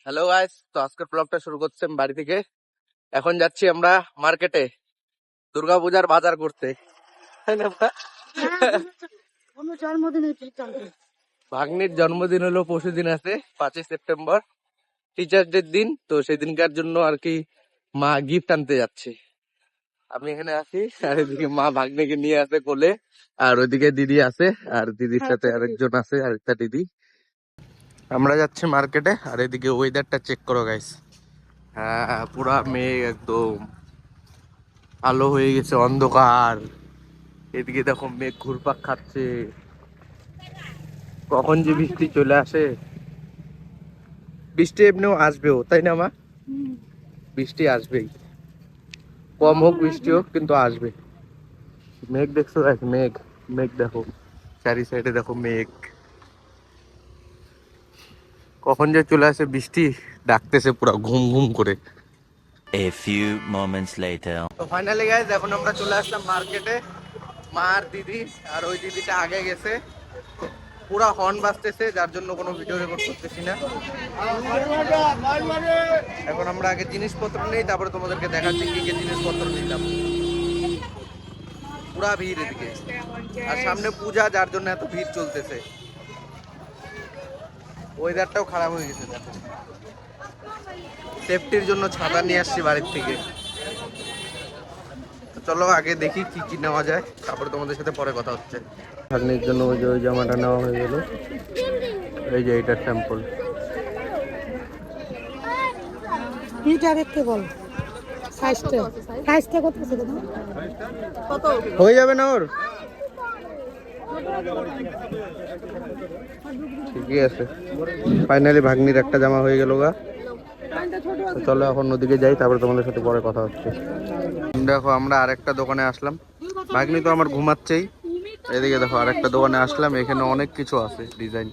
Hello guys, তো আজকের ব্লগটা শুরু করছি আমি বাড়ি থেকে। এখন যাচ্ছি আমরা মার্কেটে দুর্গাপূজার বাজার করতে, তাই না ভাই? ভাগ্নির জন্মদিন হলো পরশুদিন, আছে 5ই সেপ্টেম্বর, টিচার্স ডের দিন। তো সেদিনকার জন্য আর কি মা গিফট আনতে যাচ্ছে। আমি এখানে আছি, আর এদিকে মা ভাগ্নিকে নিয়ে আসে কোলে, আর ওইদিকে দিদি আছে, আর দিদির সাথে আরেকজন আছে, আরেকটা দিদি। আমরা যাচ্ছি মার্কেটে, আর এদিকে ওয়েদারটা চেক করো গাইস। হ্যাঁ, পুরা মেঘ, একদম আলো হয়ে গেছে, অন্ধকার। এদিকে দেখো মেঘ ঘুরপাক খাচ্ছে, কখন যে বৃষ্টি চলে আসে। বৃষ্টি এমনিও আসবেও, তাই না মা? বৃষ্টি আসবেই, কম হোক বৃষ্টি হোক, কিন্তু আসবে। মেঘ দেখছো গাইস, মেঘ মেঘ দেখো, চারি সাইডে দেখো মেঘ। কখন যে চলে আসে বৃষ্টি, ডাকতেছে পুরো ঘুম ঘুম করে। A few moments later. তো ফাইনালি গাইস, এখন আমরা চলে আসলাম মার্কেটে। মা আর দিদি, আর ওই দিদিটা আগে গেছে। পুরা হর্ন বাজতেছে, যার জন্য কোনো ভিডিও রেকর্ড করতেছি না। এখন আমরা আগে জিনিসপত্র নেই, তারপরে তোমাদেরকে দেখাচ্ছি কি কি জিনিসপত্র নিলাম। পুরা ভিড় এদিকে, আর সামনে পূজা, যার জন্য এত ভিড় চলতেছে। ওয়েদারটাও খারাপ হয়ে গেছে দেখো। সেফটির জন্য ছাতা নিয়ে আসছি বাড়ির থেকে। তো চলো আগে দেখি কি কি নেওয়া যায়, তারপরে তোমাদের সাথে পরে কথা হচ্ছে। ভাগ্নির জন্য ওই যে ওই জামাটা নেওয়া হয়ে গেল, এই যে এইটার স্যাম্পল। হয়ে যাবে না ওর? ঠিকই আছে। ফাইনালি ভাগ্নির একটা জামা হয়ে গেল গা। তো চলো এখন ওদিকে যাই, তারপরে তোমাদের সাথে পরে কথা হচ্ছে। দেখো আমরা আরেকটা দোকানে আসলাম, ভাগ্নি তো আমার ঘুমাচ্ছেই। এদিকে দেখো আরেকটা দোকানে আসলাম, এখানে অনেক কিছু আছে ডিজাইন,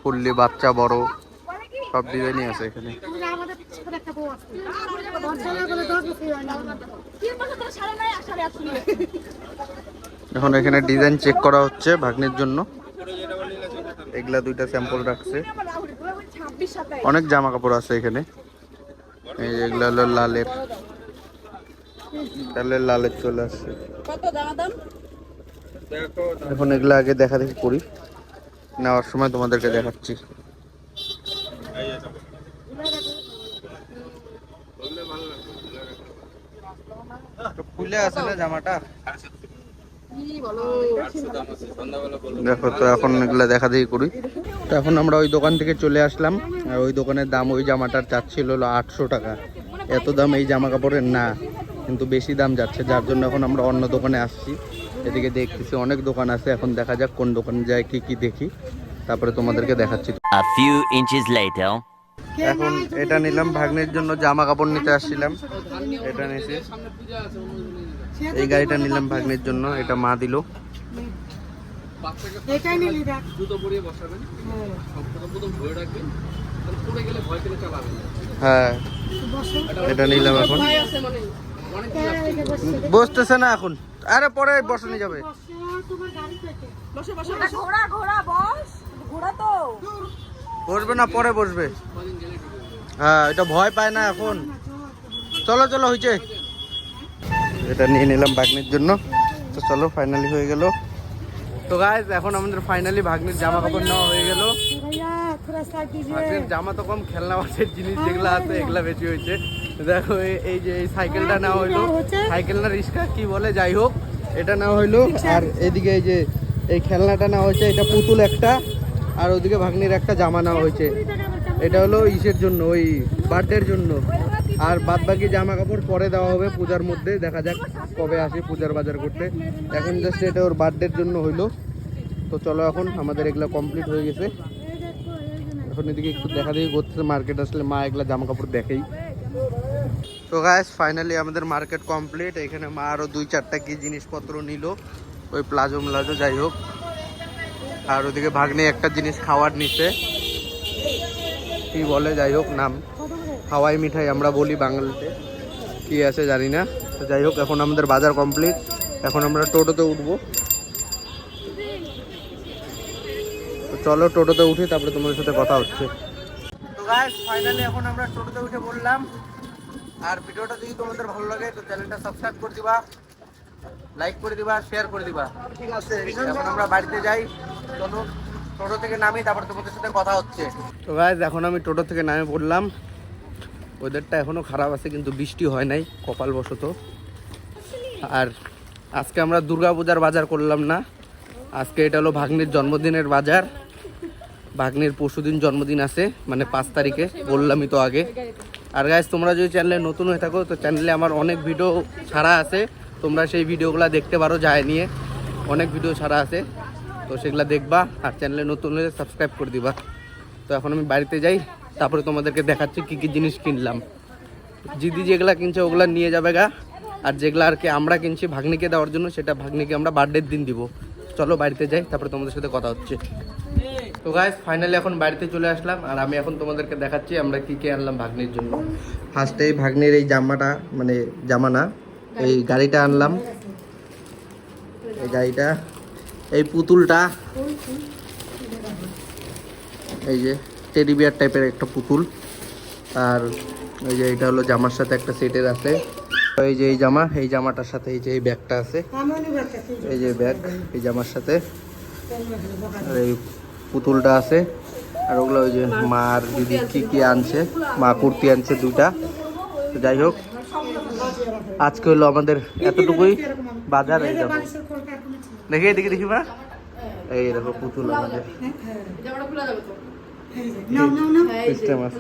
ফুললি বাচ্চা বড় সব ডিজাইনই আছে এখানে। এখন এখানে ডিজাইন চেক করা হচ্ছে ভাগ্নির জন্য। এগুলা দুইটা স্যাম্পল রাখছে, অনেক জামা কাপড় আছে এখানে। এই যে এগুলা হলো লালের, লালের চলে আসছে। এখন এগুলা আগে দেখা দেখি করি, নেওয়ার সময় তোমাদেরকে দেখাচ্ছি। খুলে আছে না জামাটা, দেখো। তো এখন এগুলা দেখা দেখি করি। তো এখন আমরা ওই দোকান থেকে চলে আসলাম, আর ওই দোকানের দাম ওই জামাটার চাচ্ছিল হলো 800 টাকা। এত দাম এই জামা কাপড়ের না, কিন্তু বেশি দাম যাচ্ছে, যার জন্য এখন আমরা অন্য দোকানে আসছি। এদিকে দেখতেছি অনেক দোকান আছে, এখন দেখা যাক কোন দোকানে যায়, কি কি দেখি, তারপরে তোমাদেরকে দেখাচ্ছি। A few inches later. এখন এটা নিলাম, ভাগ্নের জন্য জামা কাপড় নিতে আসছিলাম, এটা নিয়েছি। এই গাড়িটা নিলাম ভাগ্নের জন্য, এটা মা দিল। হ্যাঁ, এটা নিলাম। এখন বসতেছে না এখন, আরে পরে বসানো যাবে। বসবে না, পরে বসবে। হ্যাঁ, এটা ভয় পায় না এখন। চলো চলো, হয়েছে। এটা নিয়ে নিলাম ভাগ্নির জন্য। তো চলো, ফাইনালি হয়ে গেল। তো গাইস, এখন আমাদের ফাইনালি ভাগ্নির জামা কাপড় নেওয়া হয়ে গেল। ভাগ্নির জামা তো কম, খেলনা বাসের জিনিস যেগুলো আছে এগুলা বেশি হয়েছে। দেখো এই যে এই সাইকেলটা নেওয়া হইলো, সাইকেল না রিক্সা কি বলে, যাই হোক এটা নেওয়া হইলো। আর এদিকে এই যে এই খেলনাটা নেওয়া হয়েছে, এটা পুতুল একটা। আর ওদিকে ভাগ্নির একটা জামা নেওয়া হয়েছে, এটা হলো ইসের জন্য, ওই বার্থডের জন্য। আর বাদ বাকি জামা কাপড় পরে দেওয়া হবে পূজার মধ্যে, দেখা যাক কবে আসি পূজার বাজার করতে। এখন জাস্ট এটা ওর বার্থডের জন্য হইলো। তো চলো, এখন আমাদের এগুলো কমপ্লিট হয়ে গেছে। এখন এদিকে একটু দেখা দেখি করতেছে, মার্কেট আসলে মা এগুলা জামা কাপড় দেখেই। তো গাইস, ফাইনালি আমাদের মার্কেট কমপ্লিট। এখানে মা আরও 2-4টা কি জিনিসপত্র নিল, ওই প্লাজো ম্লাজো, যাই হোক। আর ওদিকে ভাগ্নে একটা জিনিস খাওয়ার নিছে, কি বলে যাই হোক নাম, হাওয়াই মিঠাই আমরা বলি বাঙালিতে, কি আছে জানি না। তো যাই হোক, এখন আমাদের বাজার কমপ্লিট। এখন আমরা টোটোতে উঠবো। তো চলো টোটোতে উঠি, তারপরে তোমাদের সাথে কথা হচ্ছে। তো গাইস ফাইনালি এখন আমরা টোটোতে উঠে বললাম। আর ভিডিওটা যদি তোমাদের ভালো লাগে তো চ্যানেলটা সাবস্ক্রাইব করে দিবা, লাইক করে দিবা, শেয়ার করে দিবা। ঠিক আছে, এখন আমরা বাড়িতে যাই। চলো টোটো থেকে নামি, তারপর তোমাদের সাথে কথা হচ্ছে। তো গাইস এখন আমি টোটো থেকে নামে পড়লাম। ওয়েদারটা এখনো খারাপ আছে, কিন্তু বৃষ্টি হয় নাই কপালবশত। আর আজকে আমরা দুর্গাপূজার বাজার করলাম না, আজকে এটা হলো ভাগ্নির জন্মদিনের বাজার। ভাগ্নির পরশুদিন জন্মদিন আছে, মানে 5 তারিখে, বললামই তো আগে। আর গাইস তোমরা যদি চ্যানেলে নতুন হয়ে থাকো তো চ্যানেলে আমার অনেক ভিডিও ছাড়া আছে, তোমরা সেই ভিডিওগুলো দেখতে পারো। যায় নিয়ে অনেক ভিডিও ছাড়া আছে, তো সেগুলো দেখবা। আর চ্যানেলে নতুন হলে সাবস্ক্রাইব করে দিবা। তো এখন আমি বাড়িতে যাই, তারপরে তোমাদেরকে দেখাচ্ছি কী কী জিনিস কিনলাম। দিদি যেগুলা কিনছে ওগুলা নিয়ে যাবে গা, আর যেগুলো আর কি আমরা কিনছি ভাগ্নিকে দেওয়ার জন্য, সেটা ভাগ্নিকে আমরা বার্থডের দিন দিব। চলো বাড়িতে যাই, তারপরে তোমাদের সাথে কথা হচ্ছে। তো গাইস ফাইনালি এখন বাড়িতে চলে আসলাম, আর আমি এখন তোমাদেরকে দেখাচ্ছি আমরা কি কি আনলাম ভাগ্নির জন্য। ফার্স্টে এই ভাগ্নির এই জামাটা, মানে জামা না, এই গাড়িটা আনলাম। এই গাড়িটা, এই পুতুলটা, এই যে টেডি বিয়ার টাইপের একটা পুতুল। আর এই যে এটা হলো জামার সাথে একটা সেটের আছে। এই যে এই জামা, এই জামাটার সাথে এই যে এই ব্যাগটা আছে, এই যে ব্যাগ এই জামার সাথে। আর এই পুতুলটা আছে। আর ওগুলো ওই যে মা আর দিদি কি কি আনছে, মা কুর্তি আনছে 2টা। তো যাই হোক, আজকে হলো আমাদের এতটুকুই বাজার। এই দেখো, দেখি এদিকে দেখি মা, এই দেখো পুতুল আমাদের সিস্টেম আছে।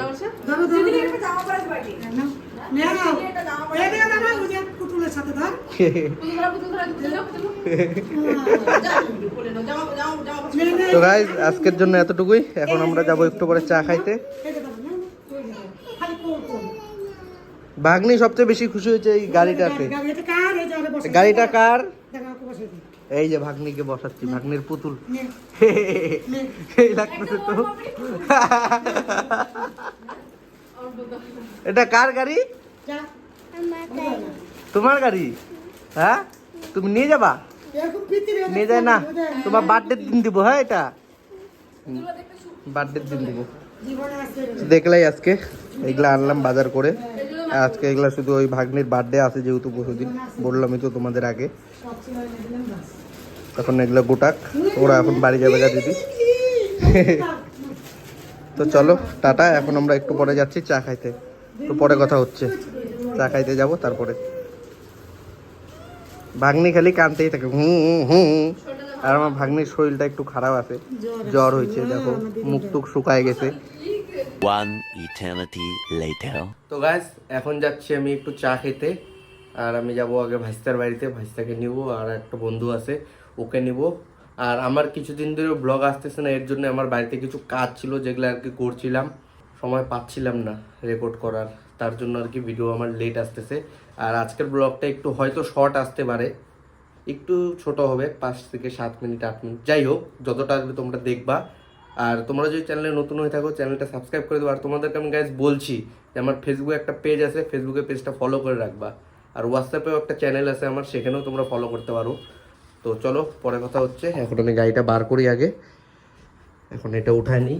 তো গাইস আজকের জন্য এতটুকুই। এখন আমরা যাবো একটু পরে চা খাইতে। ভাগ্নি সবচেয়ে বেশি খুশি হয়েছে এই গাড়িটাতে। গাড়িটা কার? এই যে ভাগ্নিকে বসাচ্ছি, ভাগ্নির পুতুল। এই লাগতেছে তো। এটা কার গাড়ি? তোমার গাড়ি? হ্যাঁ, তুমি নিয়ে যাবা? নিয়ে যায় না, তোমার বার্থডের দিন দিব। হ্যাঁ, এটা বার্থডের দিন দিব। দেখলাই আজকে এগুলা আনলাম বাজার করে। আজকে এগুলা শুধু ওই ভাগ্নির বার্থডে আছে, যেহেতু পরশুদিন বললামই তো তোমাদের আগে। তখন এগুলো গোটাক, ওরা এখন বাড়ি যাবে গা দিদি। তো চলো টাটা, এখন আমরা একটু পরে যাচ্ছি চা খাইতে। তো পরে কথা হচ্ছে, চা খাইতে যাব। তারপরে ভাগ্নি খালি কানতেই থাকে আর আমার ভাগ্নির শরীরটা একটু খারাপ আছে, জ্বর হয়েছে, দেখো মুখ টুক শুকায় গেছে। One eternity later. তো গাইস এখন যাচ্ছি আমি একটু চা খেতে। আর আমি যাব আগে ভাইস্তার বাড়িতে, ভাইস্তাকে নিব, আর একটা বন্ধু আছে ওকে নিব। আর আমার কিছুদিন ধরে ব্লগ আসতেছে না, এর জন্য আমার বাড়িতে কিছু কাজ ছিল যেগুলো আর কি করছিলাম, সময় পাচ্ছিলাম না রেকর্ড করার, তার জন্য আর কি ভিডিও আমার লেট আসতেছে। আর আজকের ব্লগটা একটু হয়তো শর্ট আসতে পারে, একটু ছোট হবে, 5 থেকে 7 মিনিট 8 মিনিট, যাই হোক যতটা আসবে তোমরা দেখবা। আর তোমরা যদি চ্যানেলে নতুন হয়ে থাকো চ্যানেলটা সাবস্ক্রাইব করে দেবো। আর তোমাদেরকে আমি গাইজ বলছি যে আমার ফেসবুকে একটা পেজ আছে, ফেসবুকে পেজটা ফলো করে রাখবা। আর হোয়াটসঅ্যাপেও একটা চ্যানেল আছে আমার, সেখানেও তোমরা ফলো করতে পারো। তো চলো পরে কথা হচ্ছে। এখন আমি গাড়িটা বার করি আগে, এখন এটা উঠায় নিই।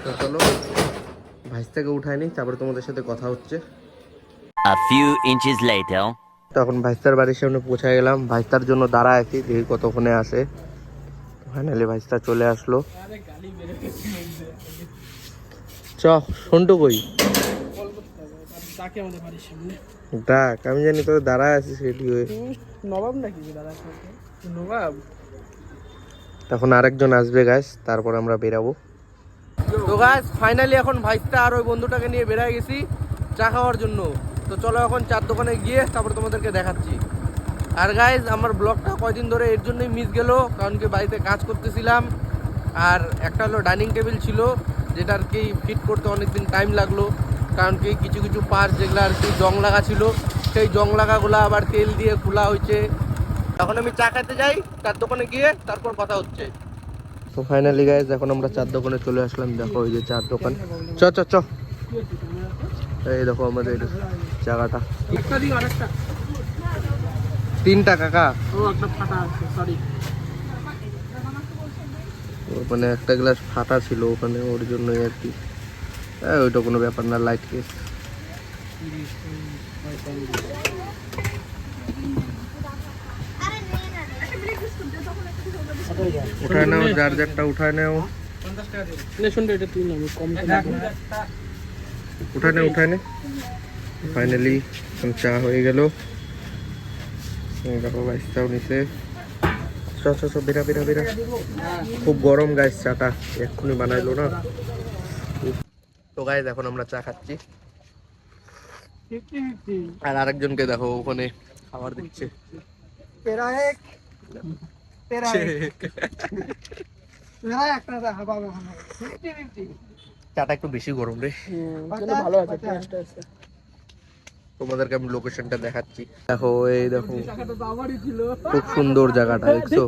তো চলো ভাইস্তাকে উঠায় নিই, তারপরে তোমাদের সাথে কথা হচ্ছে। A few inches later. তখন ভাইস্তার বাড়ির সামনে পৌঁছে গেলাম, ভাইস্তার জন্য দাঁড়ায় আছি, দেখি কতক্ষণে আসে। ফাইনালি ভাইস্তা চলে আসলো। চ সন্টু কই? ডাক, আমি জানি তোর দাঁড়ায় আছিস রেডি হয়ে। নবাব নাকি নবাব? তখন আরেকজন আসবে গাইস, তারপর আমরা বেরাবো। তো গাইস ফাইনালি এখন ভাইস্তা আর ওই বন্ধুটাকে নিয়ে বেরিয়ে গেছি চা খাওয়ার জন্য। তো চলো এখন চার দোকানে গিয়ে তারপর তোমাদেরকে দেখাচ্ছি। আর গাইজ আমার ব্লগটা কয়দিন ধরে এর জন্যই মিস গেল, কারণ কি বাড়িতে কাজ করতেছিলাম। আর একটা হলো ডাইনিং টেবিল ছিল, যেটা আর কি ফিট করতে অনেকদিন টাইম লাগলো, কারণ কি কিছু কিছু পার্ট যেগুলো আর কি জং লাগা ছিল, সেই জং লাগাগুলো আবার তেল দিয়ে খোলা হয়েছে। তখন আমি চা খাইতে যাই, চার দোকানে গিয়ে তারপর কথা হচ্ছে। তো ফাইনালি গাইজ এখন আমরা চার দোকানে চলে আসলাম। দেখো ওই যে চার দোকান, চ চ চ, এই দেখো আমাদের জায়গাটা। 3টা কাকা। ও একটা ফাটা আছে, সরি। মানে একটা গ্লাস ফাটা ছিল ওখানে, ওর জন্যই আর কি। ওইটা কোনো ব্যাপার না, লাইট কেস। উঠায় নাও, যার যারটা উঠায় নাও। উঠায় নে। ফাইনালি চা হয়ে গেল। দেখো গাইসটাও নিচে। বেরা বেরা বেরা। খুব গরম গাইস, চাটা এক্ষুনি বানাইলো না। তো গাইস এখন আমরা চা খাচ্ছি, আর আরেকজনকে দেখো ওখানে খাবার দিচ্ছে। চাটা একটু বেশি গরম রে। ভালো আছে। তোমাদেরকে আমি লোকেশনটা দেখাচ্ছি। দেখো এই দেখো, খুব সুন্দর জায়গাটা দেখছো।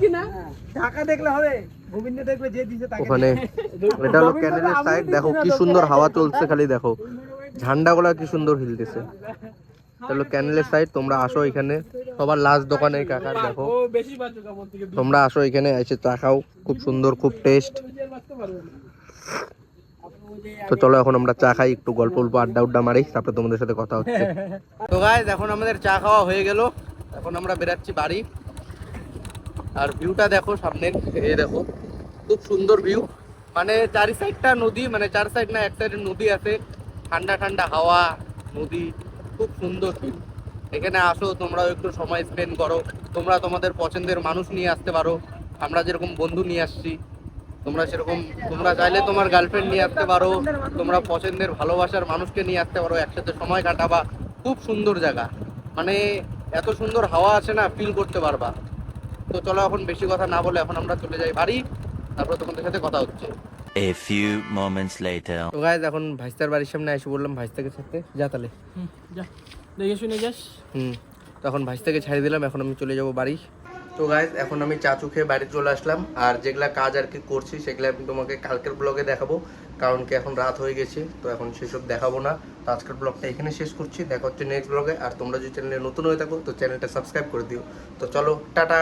ঢাকা দেখলে হবে, গোবিন্দ দেখলে যে দিছে তাকে। ওখানে এটা হলো ক্যানেলের সাইড। দেখো কি সুন্দর হাওয়া চলছে, খালি দেখো ঝান্ডাগুলা কি সুন্দর হিলতেছে। এটা হলো ক্যানেলের সাইড। তোমরা আসো এখানে, সবার লাস্ট দোকানে কাকার। দেখো তোমরা আসো এখানে, এসে চা খাও, খুব সুন্দর, খুব টেস্ট। তো চলো এখন আমরা চা খাই, একটু গল্প আড্ডা উড্ডা মারি, তারপরে তোমাদের সাথে কথা হচ্ছে। তো গাইস এখন আমাদের চা খাওয়া হয়ে গেল, এখন আমরা বেরাচ্ছি বাড়ি। আর ভিউটা দেখো সামনের, এই দেখো খুব সুন্দর ভিউ। মানে চারি সাইডটা নদী, মানে চার সাইড না, এক সাইডে নদী আছে, ঠান্ডা ঠান্ডা হাওয়া, নদী, খুব সুন্দর ভিউ। এখানে আসো, তোমরাও একটু সময় স্পেন্ড করো। তোমরা তোমাদের পছন্দের মানুষ নিয়ে আসতে পারো, আমরা যেরকম বন্ধু নিয়ে আসছি, তোমরা সেরকম, তোমরা চাইলে তোমার গার্লফ্রেন্ড নিয়ে আসতে পারো, তোমরা পছন্দের ভালোবাসার মানুষকে নিয়ে আসতে পারো, একসাথে সময় কাটাবা। খুব সুন্দর জায়গা, মানে এত সুন্দর হাওয়া আছে না, ফিল করতে পারবা। তো চলো এখন বেশি কথা না বলে এখন আমরা চলে যাই বাড়ি, তারপর তোমাদের সাথে কথা হচ্ছে। A few moments later. তো গাইস এখন ভাইস্তার বাড়ির সামনে এসে বললাম ভাইস্তাকে সাথে যা তাহলে। দেখে শুনে যাস। তখন ভাইস্তাকে ছাড়িয়ে দিলাম, এখন আমি চলে যাব বাড়ি। তো গাইস এখন আমি চাচু খেয়ে বাড়ি চলে আসলাম, আর যেগুলা কাজ আর কি করছি সেগুলো আমি তোমাকে কালকের ব্লগে দেখাবো, কারণ কি এখন রাত হয়ে গেছে, তো এখন সেসব দেখাবো না। তো আজকের ব্লগটা এখানে শেষ করছি, দেখা হচ্ছে নেক্সট ব্লগে। আর তোমরা যদি চ্যানেলে নতুন হয়ে থাকো তো চ্যানেলটা সাবস্ক্রাইব করে দিও। তো চলো টাটা।